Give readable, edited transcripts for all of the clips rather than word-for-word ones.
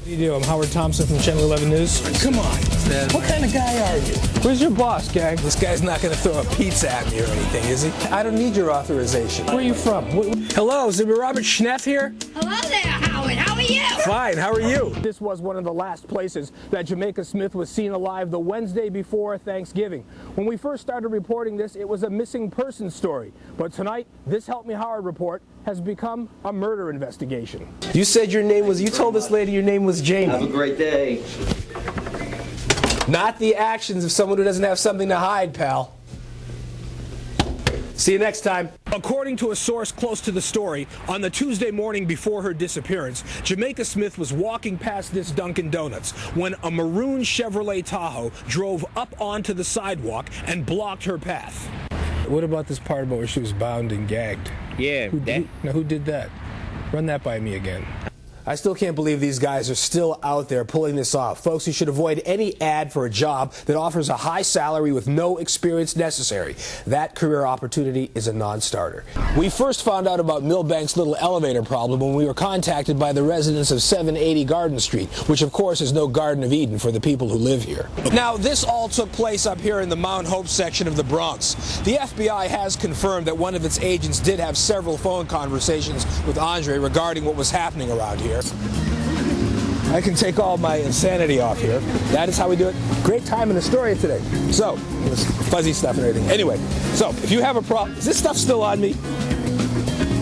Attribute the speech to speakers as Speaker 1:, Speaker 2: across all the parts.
Speaker 1: What do you do? I'm Howard Thompson from Channel 11 News.
Speaker 2: Come on. What kind of guy are you?
Speaker 1: Where's your boss, gang?
Speaker 2: This guy's not going to throw a pizza at me or anything, is he?
Speaker 1: I don't need your authorization. Where are you from?
Speaker 2: Hello, is it Robert Schneff here?
Speaker 3: Hello there, Howard. How are you?
Speaker 2: Fine, how are you?
Speaker 1: This was one of the last places that Jamaica Smith was seen alive the Wednesday before Thanksgiving. When we first started reporting this, it was a missing person story. But tonight, this Help Me Howard report has become a murder investigation.
Speaker 2: You said your name was, you told this lady your name was Jamie.
Speaker 4: Have a great day.
Speaker 2: Not the actions of someone who doesn't have something to hide, pal. See you next time.
Speaker 1: According to a source close to the story, on the Tuesday morning before her disappearance, Jamaica Smith was walking past this Dunkin' Donuts when a maroon Chevrolet Tahoe drove up onto the sidewalk and blocked her path. What about this part about where she was bound and gagged?
Speaker 4: Yeah.
Speaker 1: Who did that? Run that by me again.
Speaker 2: I still can't believe these guys are still out there pulling this off. Folks, you should avoid any ad for a job that offers a high salary with no experience necessary. That career opportunity is a non-starter. We first found out about Milbank's little elevator problem when we were contacted by the residents of 780 Garden Street, which of course is no Garden of Eden for the people who live here. Now, this all took place up here in the Mount Hope section of the Bronx. The FBI has confirmed that one of its agents did have several phone conversations with Andre regarding what was happening around here. I can take all my insanity off here. That is how we do it. Great time in the story today. So, this fuzzy stuff and everything. Anyway, so if you have a problem, is this stuff still on me?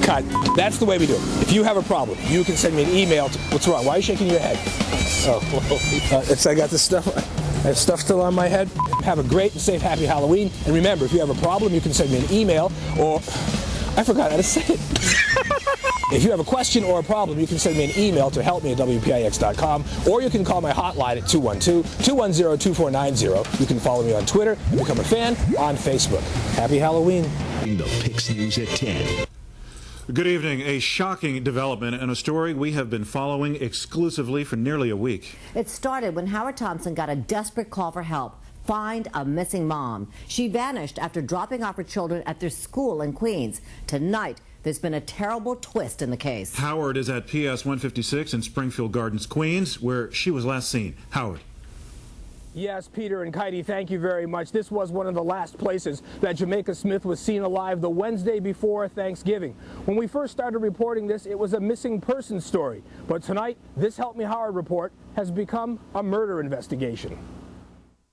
Speaker 2: Cut. That's the way we do it. If you have a problem, you can send me an email. What's wrong? Why are you shaking your head? I got this stuff. I have stuff still on my head. Have a great and safe, happy Halloween. And remember, if you have a problem, you can send me an email or... I forgot how to say it. If you have a question or a problem, you can send me an email to helpme@wpix.com, or you can call my hotline at 212-210-2490. You can follow me on Twitter and become a fan on Facebook. Happy Halloween.
Speaker 5: The Pix News at 10.
Speaker 6: Good evening. A shocking development and a story we have been following exclusively for nearly a week.
Speaker 7: It started when Howard Thompson got a desperate call for help. Find a missing mom. She vanished after dropping off her children at their school in Queens. Tonight, there's been a terrible twist in the case.
Speaker 6: Howard is at PS 156 in Springfield Gardens, Queens, where she was last seen. Howard.
Speaker 1: Yes, Peter and Katie, thank you very much. This was one of the last places that Jamaica Smith was seen alive the Wednesday before Thanksgiving. When we first started reporting this, it was a missing person story. But tonight, this Help Me Howard report has become a murder investigation.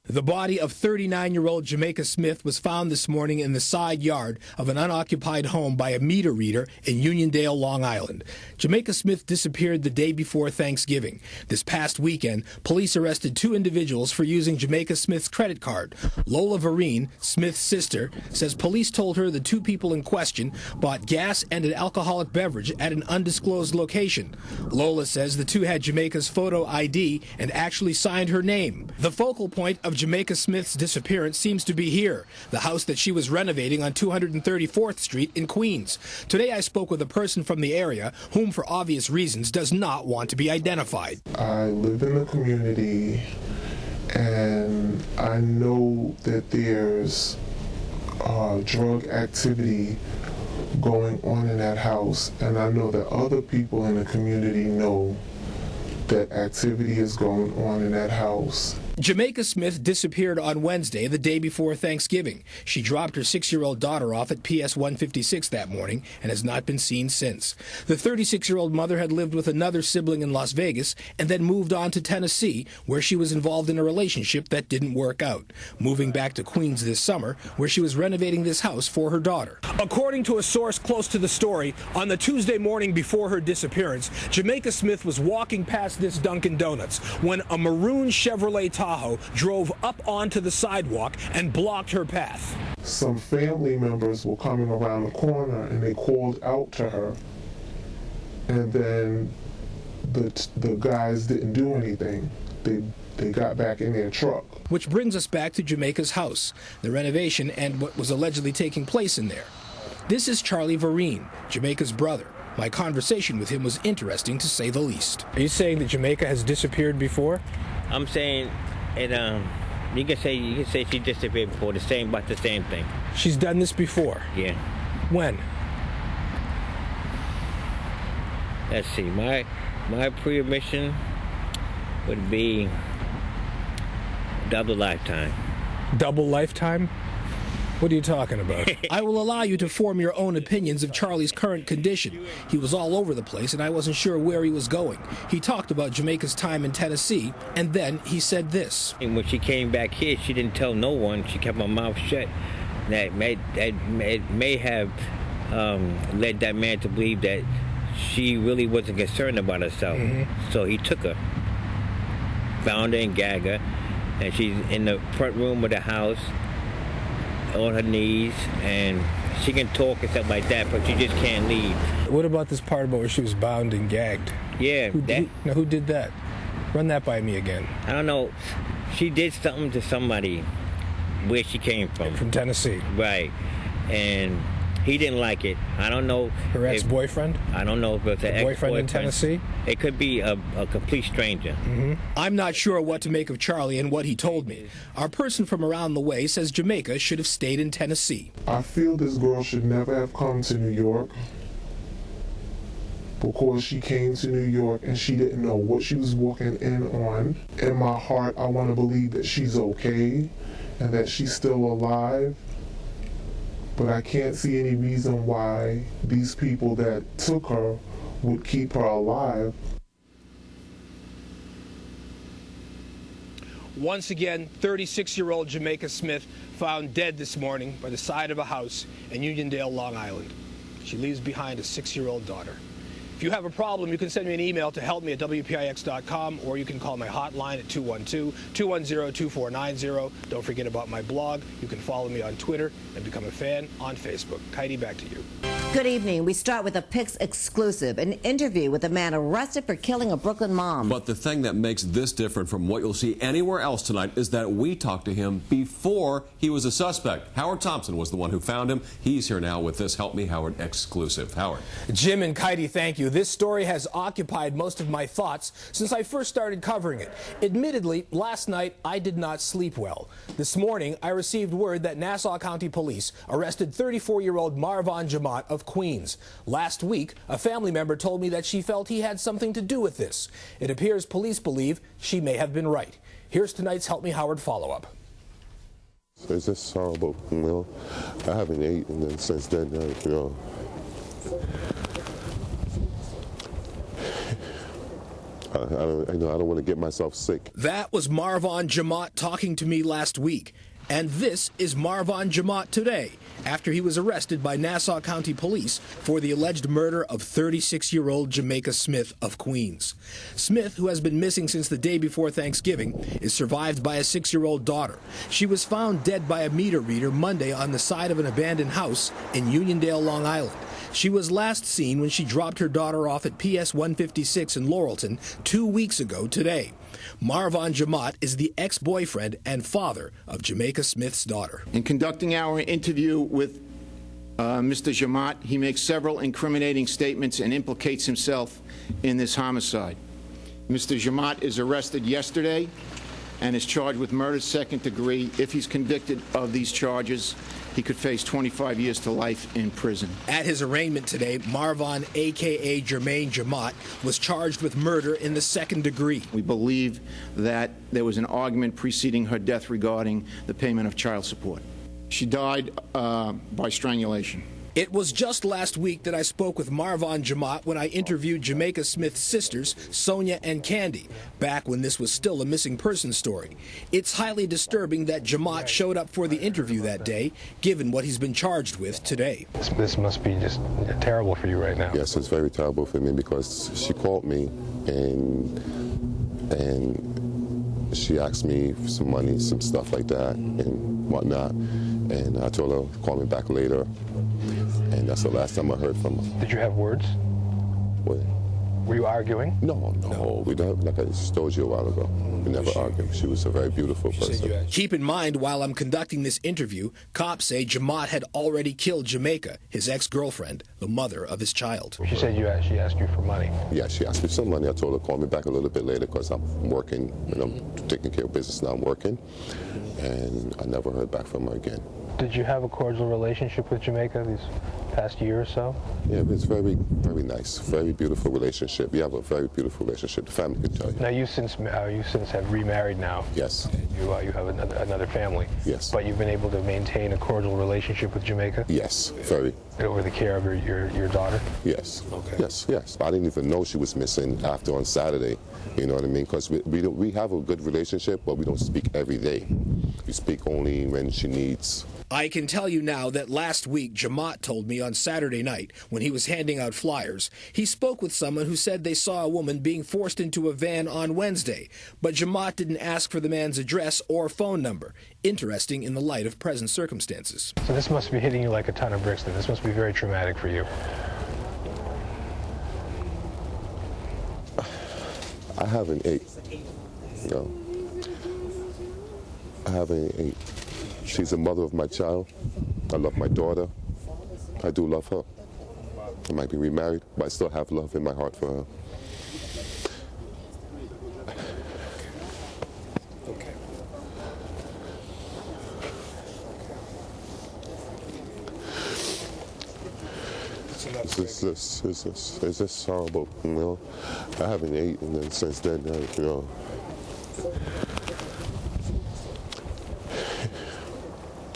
Speaker 1: The body of 39-year-old Jamaica Smith was found this morning in the side yard of an unoccupied home by a meter reader in Uniondale, Long Island. Jamaica Smith disappeared the day before Thanksgiving. This past weekend, police arrested 2 individuals for using Jamaica Smith's credit card. Lola Vereen, Smith's sister, says police told her the 2 people in question bought gas and an alcoholic beverage at an undisclosed location. Lola says the 2 had Jamaica's photo ID and actually signed her name. The focal point of Jamaica Smith's disappearance seems to be here, the house that she was renovating on 234th Street in Queens. Today I spoke with a person from the area whom, for obvious reasons, does not want to be identified.
Speaker 8: I live in the community and I know that there's drug activity going on in that house, and I know that other people in the community know that activity is going on in that house.
Speaker 1: Jamaica Smith disappeared on Wednesday, the day before Thanksgiving. She dropped her 6-year-old daughter off at PS 156 that morning and has not been seen since. The 36-year-old mother had lived with another sibling in Las Vegas and then moved on to Tennessee, where she was involved in a relationship that didn't work out, moving back to Queens this summer, where she was renovating this house for her daughter. According to a source close to the story, on the Tuesday morning before her disappearance, Jamaica Smith was walking past this Dunkin' Donuts when a maroon Chevrolet Tahoe drove up onto the sidewalk and blocked her path.
Speaker 8: Some family members were coming around the corner and they called out to her, and then the guys didn't do anything. They got back in their truck.
Speaker 1: Which brings us back to Jamaica's house, the renovation and what was allegedly taking place in there. This is Charlie Vereen, Jamaica's brother. My conversation with him was interesting, to say the least. Are you saying that Jamaica has disappeared before?
Speaker 4: I'm saying it. You can say she disappeared before. The same thing.
Speaker 1: She's done this before.
Speaker 4: Yeah.
Speaker 1: When?
Speaker 4: Let's see. My pre-admission would be double lifetime.
Speaker 2: Double lifetime? What are you talking about? I will allow you to form your own opinions of Charlie's current condition. He was all over the place, and I wasn't sure where he was going. He talked about Jamaica's time in Tennessee, and then he said this.
Speaker 4: And when she came back here, she didn't tell no one. She kept her mouth shut. That may have led that man to believe that she really wasn't concerned about herself. So he took her, bound her and gagged her, and she's in the front room of the house on her knees, and she can talk and stuff like that, but she just can't leave.
Speaker 2: What about this part about where she was bound and gagged?
Speaker 4: Yeah.
Speaker 2: Who did that? Run that by me again.
Speaker 4: I don't know. She did something to somebody where she came from.
Speaker 2: From Tennessee.
Speaker 4: Right. And he didn't like it. I don't know.
Speaker 2: Her ex-boyfriend?
Speaker 4: I don't know if it's an
Speaker 2: ex-boyfriend in Tennessee?
Speaker 4: It could be a complete stranger.
Speaker 2: I'm not sure what to make of Charlie and what he told me. Our person from around the way says Jamaica should have stayed in Tennessee.
Speaker 8: I feel this girl should never have come to New York because she came to New York and she didn't know what she was walking in on. In my heart, I want to believe that she's okay and that she's still alive. But I can't see any reason why these people that took her would keep her alive.
Speaker 1: Once again, 36-year-old Jamaica Smith found dead this morning by the side of a house in Uniondale, Long Island. She leaves behind a 6-year-old daughter. If you have a problem, you can send me an email to helpme@wpix.com, or you can call my hotline at 212-210-2490. Don't forget about my blog. You can follow me on Twitter and become a fan on Facebook. Heidi, back to you.
Speaker 7: Good evening. We start with a PIX exclusive, an interview with a man arrested for killing a Brooklyn mom.
Speaker 9: But the thing that makes this different from what you'll see anywhere else tonight is that we talked to him before he was a suspect. Howard Thompson was the one who found him. He's here now with this Help Me Howard exclusive. Howard.
Speaker 2: Jim and Heidi, thank you. This story has occupied most of my thoughts since I first started covering it. Admittedly, last night I did not sleep well. This morning I received word that Nassau County Police arrested 34-year-old Marvon Jamat of Queens. Last week, a family member told me that she felt he had something to do with this. It appears police believe she may have been right. Here's tonight's Help Me Howard follow-up.
Speaker 10: It's just horrible, you know. I haven't eaten and since then, you know. I don't want to get myself sick.
Speaker 2: That was Marvon Jamat talking to me last week. And this is Marvon Jamat today, after he was arrested by Nassau County Police for the alleged murder of 36-year-old Jamaica Smith of Queens. Smith, who has been missing since the day before Thanksgiving, is survived by a 6-year-old daughter. She was found dead by a meter reader Monday on the side of an abandoned house in Uniondale, Long Island. She was last seen when she dropped her daughter off at PS 156 in Laurelton 2 weeks ago today. Marvon Jamat is the ex-boyfriend and father of Jamaica Smith's daughter.
Speaker 11: In conducting our interview with Mr. Jamat, he makes several incriminating statements and implicates himself in this homicide. Mr. Jamat is arrested yesterday and is charged with murder second degree. If he's convicted of these charges, he could face 25 years to life in prison.
Speaker 2: At his arraignment today, Marvon, a.k.a. Jermaine Jamat, was charged with murder in the second degree.
Speaker 11: We believe that there was an argument preceding her death regarding the payment of child support. She died by strangulation.
Speaker 2: It was just last week that I spoke with Marvon Jamat when I interviewed Jamaica Smith's sisters, Sonia and Candy, back when this was still a missing person story. It's highly disturbing that Jamat showed up for the interview that day, given what he's been charged with today.
Speaker 12: This must be just terrible for you right now.
Speaker 10: Yes, it's very terrible for me because she called me and she asked me for some money, some stuff like that and whatnot. And I told her, call me back later. And that's the last time I heard from her.
Speaker 12: Did you have words?
Speaker 10: What?
Speaker 12: Were you arguing?
Speaker 10: No. We don't. Like I just told you a while ago, we never argued. She was a very beautiful person.
Speaker 2: Keep in mind, while I'm conducting this interview, cops say Jamat had already killed Jamaica, his ex-girlfriend, the mother of his child.
Speaker 12: She said she asked you for money.
Speaker 10: Yeah, she asked me some money. I told her call me back a little bit later because I'm working and I'm taking care of business now. I'm working, and I never heard back from her again.
Speaker 12: Did you have a cordial relationship with Jamaica these past year or so?
Speaker 10: Yeah, it's very, very nice. Very beautiful relationship. We have a very beautiful relationship. The family can tell you.
Speaker 12: Now you since have remarried now.
Speaker 10: Yes.
Speaker 12: You have another family.
Speaker 10: Yes.
Speaker 12: But you've been able to maintain a cordial relationship with Jamaica.
Speaker 10: Yes, very.
Speaker 12: Over the care of your daughter.
Speaker 10: Yes.
Speaker 12: Okay.
Speaker 10: Yes. I didn't even know she was missing after on Saturday. You know what I mean? Because we have a good relationship, but we don't speak every day. We speak only when she needs.
Speaker 2: I can tell you now that last week, Jamaat told me on Saturday night, when he was handing out flyers, he spoke with someone who said they saw a woman being forced into a van on Wednesday, but Jamaat didn't ask for the man's address or phone number. Interesting in the light of present circumstances.
Speaker 12: So this must be hitting you like a ton of bricks then. This must be very traumatic for you.
Speaker 10: I have an 8. No. I have an 8. She's the mother of my child. I love my daughter. I do love her. I might be remarried, but I still have love in my heart for her.
Speaker 2: Okay.
Speaker 10: It's just horrible, you know. I have an 8, and then since then, you know.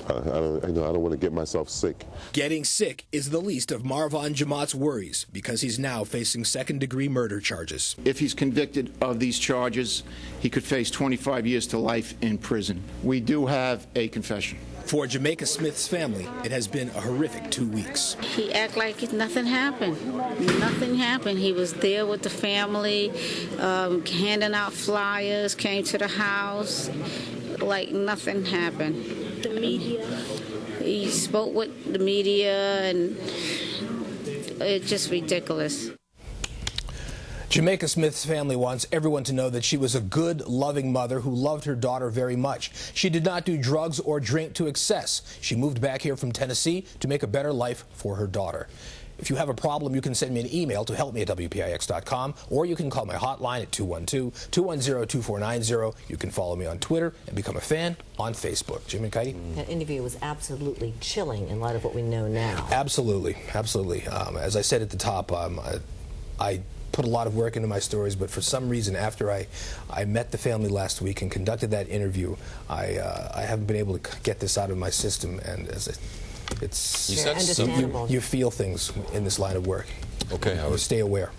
Speaker 10: I don't want to get myself sick.
Speaker 2: Getting sick is the least of Marwan Jamaat's worries because he's now facing second-degree murder charges.
Speaker 11: If he's convicted of these charges, he could face 25 years to life in prison. We do have a confession.
Speaker 2: For Jamaica Smith's family, it has been a horrific 2 weeks.
Speaker 13: He acted like nothing happened. Nothing happened. He was there with the family, handing out flyers, came to the house, like nothing happened.
Speaker 14: The media.
Speaker 13: He spoke with the media, and it's just ridiculous.
Speaker 2: Jamaica Smith's family wants everyone to know that she was a good, loving mother who loved her daughter very much. She did not do drugs or drink to excess. She moved back here from Tennessee to make a better life for her daughter. If you have a problem, you can send me an email to helpme@WPIX.com, or you can call my hotline at 212-210-2490. You can follow me on Twitter and become a fan on Facebook. Jim and Katie?
Speaker 7: That interview was absolutely chilling in light of what we know now.
Speaker 2: Absolutely. As I said at the top, I put a lot of work into my stories, but for some reason, after I met the family last week and conducted that interview, I haven't been able to get this out of my system, and
Speaker 9: You
Speaker 2: you feel things in this line of work.
Speaker 9: Okay,
Speaker 2: Howard. Stay aware.